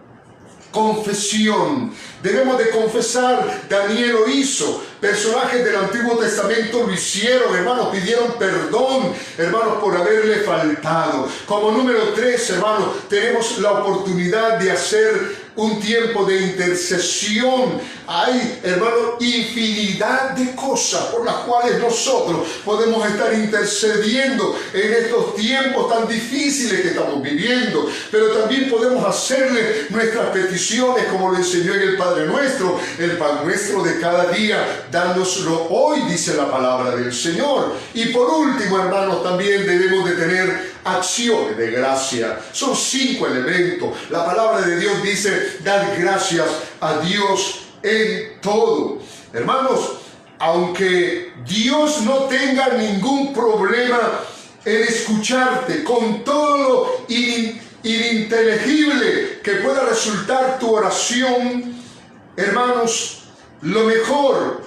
confesión. Debemos de confesar. Daniel lo hizo. Personajes del Antiguo Testamento lo hicieron, hermanos, pidieron perdón, hermanos, por haberle faltado. Como número 3, hermanos, tenemos la oportunidad de hacer un tiempo de intercesión. Hay, hermanos, infinidad de cosas por las cuales nosotros podemos estar intercediendo en estos tiempos tan difíciles que estamos viviendo. Pero también podemos hacerle nuestras peticiones, como lo enseñó en el Padre Nuestro, el pan nuestro de cada día, dándoslo hoy, dice la palabra del Señor. Y por último, hermanos, también debemos de tener acciones de gracia. Son 5 elementos. La palabra de Dios dice: dad gracias a Dios en todo. Hermanos, aunque Dios no tenga ningún problema en escucharte con todo lo ininteligible que pueda resultar tu oración, hermanos, lo mejor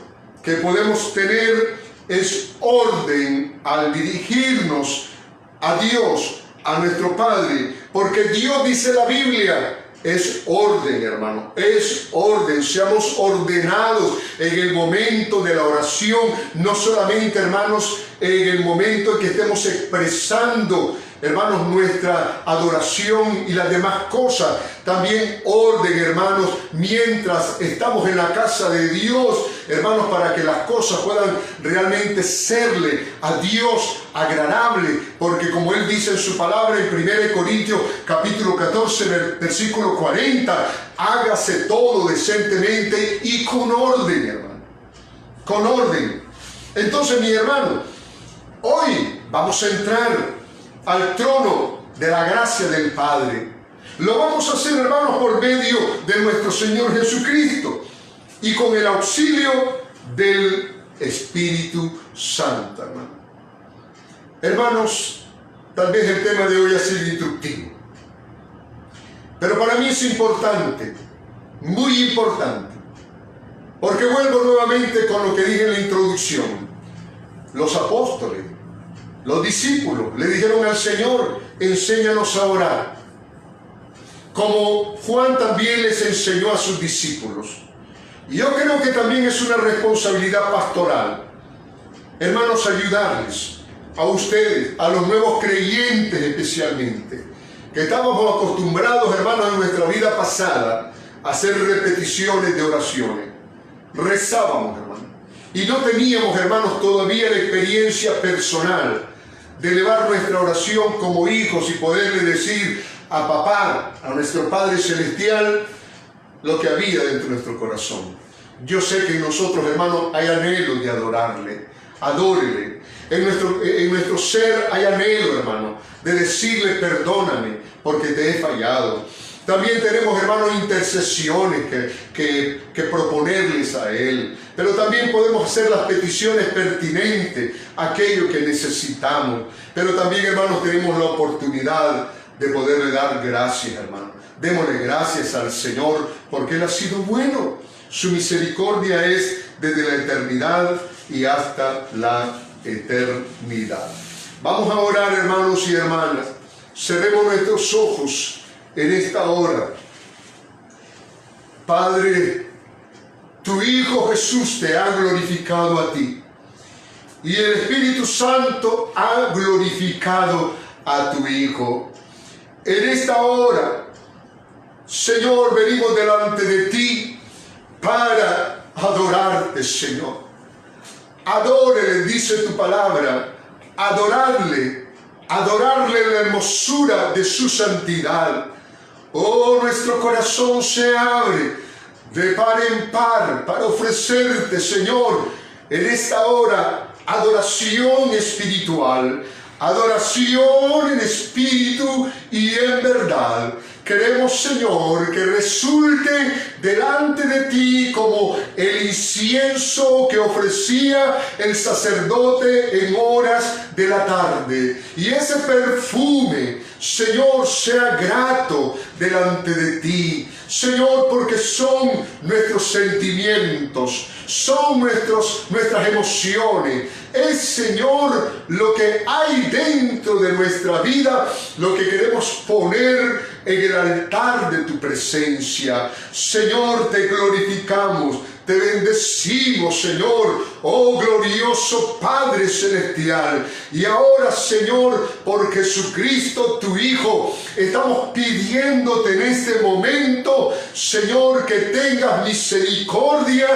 que podemos tener es orden al dirigirnos a Dios, a nuestro Padre, porque Dios, dice la Biblia, es orden, hermano, es orden. Seamos ordenados en el momento de la oración, no solamente, hermanos, en el momento en que estemos expresando, hermanos, nuestra adoración y las demás cosas. También orden, hermanos, mientras estamos en la casa de Dios, hermanos, para que las cosas puedan realmente serle a Dios agradable, porque como Él dice en su palabra en 1 Corintios capítulo 14, versículo 40, hágase todo decentemente y con orden, hermano, con orden. Entonces, mi hermano, hoy vamos a entrar al trono de la gracia del Padre. Lo vamos a hacer, hermanos, por medio de nuestro Señor Jesucristo y con el auxilio del Espíritu Santo, hermano. Hermanos, tal vez el tema de hoy ha sido instructivo, pero para mí es importante, muy importante, porque vuelvo nuevamente con lo que dije en la introducción. Los apóstoles, los discípulos le dijeron al Señor: enséñanos a orar, como Juan también les enseñó a sus discípulos. Y yo creo que también es una responsabilidad pastoral, hermanos, ayudarles a ustedes, a los nuevos creyentes especialmente, que estábamos acostumbrados, hermanos, en nuestra vida pasada a hacer repeticiones de oraciones. Rezábamos, hermanos, y no teníamos, hermanos, todavía la experiencia personal de elevar nuestra oración como hijos y poderle decir a papá, a nuestro Padre Celestial, lo que había dentro de nuestro corazón. Yo sé que en nosotros, hermanos, hay anhelo de adorarle. Adórele. En nuestro ser hay anhelo, hermano, de decirle: perdóname porque te he fallado. También tenemos, hermanos, intercesiones que proponerles a Él. Pero también podemos hacer las peticiones pertinentes, aquello que necesitamos. Pero también, hermanos, tenemos la oportunidad de poderle dar gracias, hermanos. Démosle gracias al Señor porque Él ha sido bueno. Su misericordia es desde la eternidad y hasta la eternidad. Vamos a orar, hermanos y hermanas. Cerremos nuestros ojos en esta hora. Padre, tu Hijo Jesús te ha glorificado a ti. Y el Espíritu Santo ha glorificado a tu Hijo. En esta hora, Señor, venimos delante de ti para adorarte, Señor. Adórele, dice tu palabra, adorarle en la hermosura de su santidad. Oh, nuestro corazón se abre de par en par para ofrecerte, Señor, en esta hora, adoración espiritual, adoración en espíritu y en verdad. Queremos, Señor, que resulte delante de ti como el incienso que ofrecía el sacerdote en horas de la tarde. Y ese perfume, Señor, sea grato delante de ti. Señor, porque son nuestros sentimientos, son nuestras emociones. Es, Señor, lo que hay dentro de nuestra vida, lo que queremos poner en el altar de tu presencia. Señor, te glorificamos, te bendecimos, Señor, oh glorioso Padre Celestial. Y ahora, Señor, por Jesucristo, tu Hijo, estamos pidiéndote en este momento, Señor, que tengas misericordia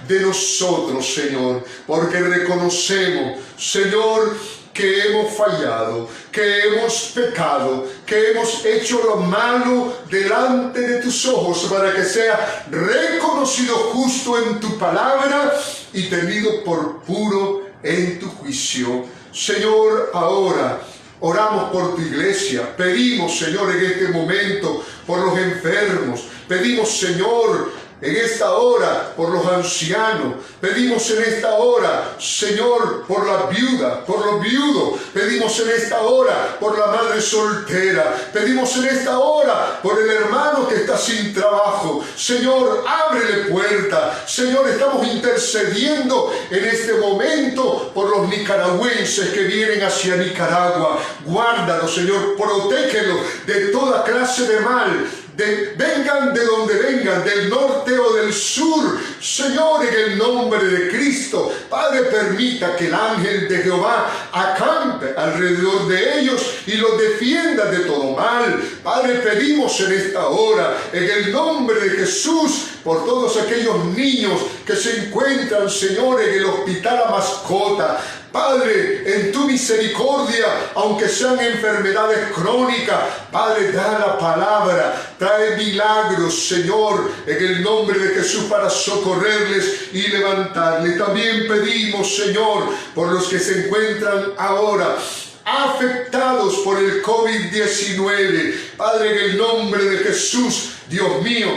de nosotros, Señor, porque reconocemos, Señor, que hemos fallado, que hemos pecado, que hemos hecho lo malo delante de tus ojos, para que sea reconocido justo en tu palabra y tenido por puro en tu juicio. Señor, ahora oramos por tu iglesia, pedimos, Señor, en este momento por los enfermos, pedimos, Señor, en esta hora por los ancianos, pedimos en esta hora, Señor, por la viuda, por los viudos, pedimos en esta hora por la madre soltera, pedimos en esta hora por el hermano que está sin trabajo. Señor, ábrele puerta. Señor, estamos intercediendo en este momento por los nicaragüenses que vienen hacia Nicaragua. Guárdalos, Señor, protégelos de toda clase de mal. Vengan de donde vengan, del norte o del sur, Señor, en el nombre de Cristo. Padre, permita que el ángel de Jehová acampe alrededor de ellos y los defienda de todo mal. Padre, pedimos en esta hora, en el nombre de Jesús, por todos aquellos niños que se encuentran, Señor, en el hospital a mascota. Padre, en tu misericordia, aunque sean enfermedades crónicas, Padre, da la palabra, trae milagros, Señor, en el nombre de Jesús, para socorrerles y levantarles. También pedimos, Señor, por los que se encuentran ahora afectados por el COVID-19. Padre, en el nombre de Jesús, Dios mío,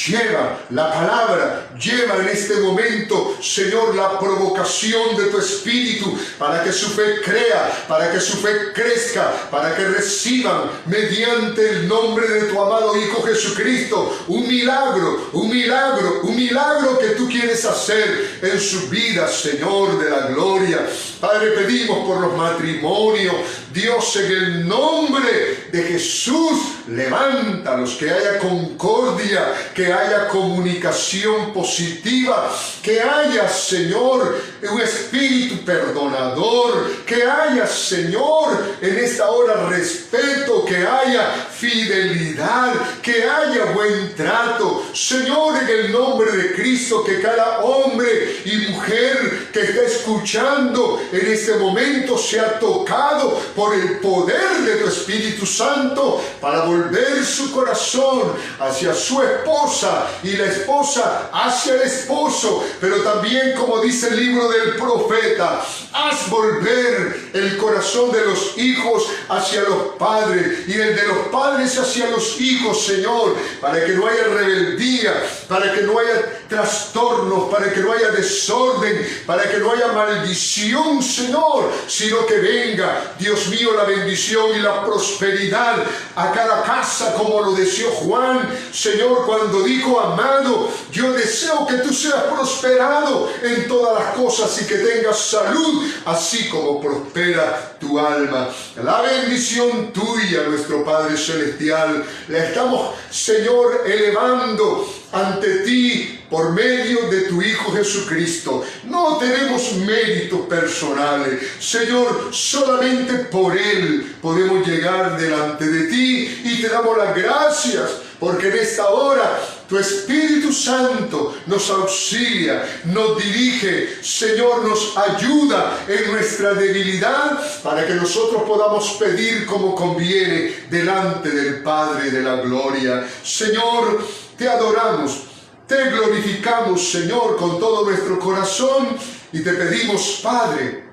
lleva la palabra, lleva en este momento, Señor, la provocación de tu Espíritu para que su fe crea, para que su fe crezca, para que reciban mediante el nombre de tu amado Hijo Jesucristo un milagro, un milagro, un milagro que tú quieres hacer en sus vidas, Señor de la gloria. Padre, pedimos por los matrimonios, Dios, en el nombre de Jesús, levántalos, que haya concordia, que haya comunicación positiva, que haya, Señor, un espíritu perdonador, que haya, Señor, en esta hora respeto, que haya fidelidad, que haya buen trato. Señor, en el nombre de Cristo, que cada hombre y mujer que está escuchando en este momento sea tocado por el poder de tu Espíritu Santo para volver su corazón hacia su esposa y la esposa hacia el esposo. Pero también, como dice el libro medio del profeta. Haz volver el corazón de los hijos hacia los padres y el de los padres hacia los hijos, Señor, para que no haya rebeldía, para que no haya trastornos, para que no haya desorden, para que no haya maldición, Señor, sino que venga, Dios mío, la bendición y la prosperidad a cada casa, como lo deseó Juan, Señor, cuando dijo: amado, yo deseo que tú seas prosperado en todas las cosas y que tengas salud, así como prospera tu alma. La bendición tuya, nuestro Padre Celestial, la estamos, Señor, elevando ante ti por medio de tu Hijo Jesucristo. No tenemos méritos personales, Señor, solamente por Él podemos llegar delante de ti, y te damos las gracias porque en esta hora tu Espíritu Santo nos auxilia, nos dirige, Señor, nos ayuda en nuestra debilidad para que nosotros podamos pedir como conviene delante del Padre de la gloria. Señor, te adoramos, te glorificamos, Señor, con todo nuestro corazón, y te pedimos, Padre,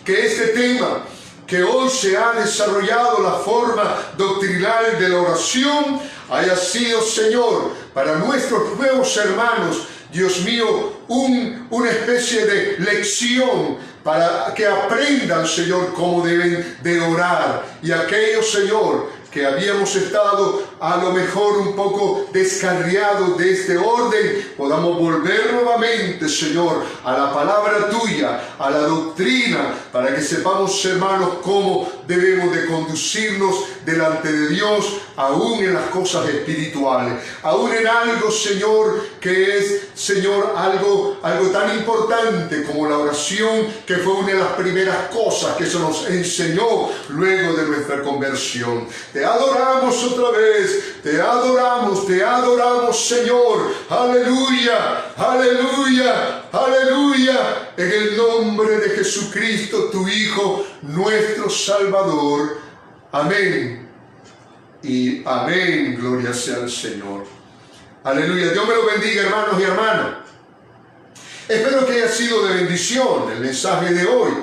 que este tema que hoy se ha desarrollado, la forma doctrinal de la oración, haya sido, Señor, para nuestros nuevos hermanos, Dios mío, una especie de lección para que aprendan, Señor, cómo deben de orar. Y aquellos, Señor, que habíamos estado a lo mejor un poco descarriados de este orden, podamos volver nuevamente, Señor, a la palabra tuya, a la doctrina, para que sepamos, hermanos, cómo debemos de conducirnos delante de Dios, aún en las cosas espirituales, aún en algo, Señor, que es, Señor, algo tan importante como la oración, que fue una de las primeras cosas que se nos enseñó luego de nuestra conversión. Te adoramos otra vez, te adoramos, Señor. Aleluya, aleluya, aleluya. En el nombre de Jesucristo, tu Hijo, nuestro Salvador. Amén y amén. Gloria sea al Señor. Aleluya. Dios me lo bendiga, hermanos y hermanas. Espero que haya sido de bendición el mensaje de hoy.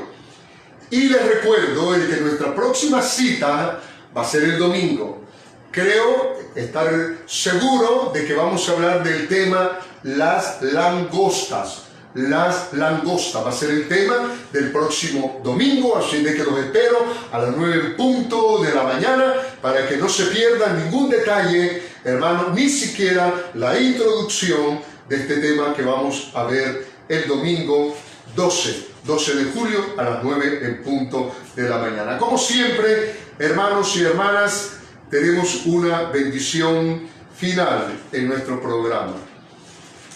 Y les recuerdo que nuestra próxima cita va a ser el domingo. Creo estar seguro de que vamos a hablar del tema las langostas. Las langostas va a ser el tema del próximo domingo, así de que los espero a las 9:00 de la mañana para que no se pierdan ningún detalle, hermano, ni siquiera la introducción de este tema que vamos a ver el domingo 12 de julio a las 9:00 de la mañana. Como siempre, hermanos y hermanas, tenemos una bendición final en nuestro programa.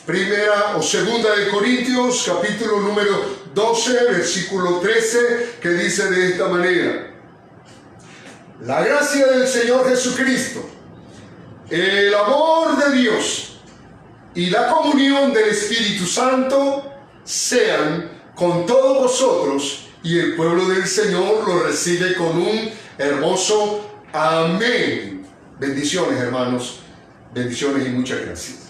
Primera o segunda de Corintios, capítulo número 12, versículo 13, que dice de esta manera: la gracia del Señor Jesucristo, el amor de Dios y la comunión del Espíritu Santo sean con todos vosotros. Y el pueblo del Señor lo recibe con un hermoso amén. Bendiciones, hermanos, bendiciones y muchas gracias.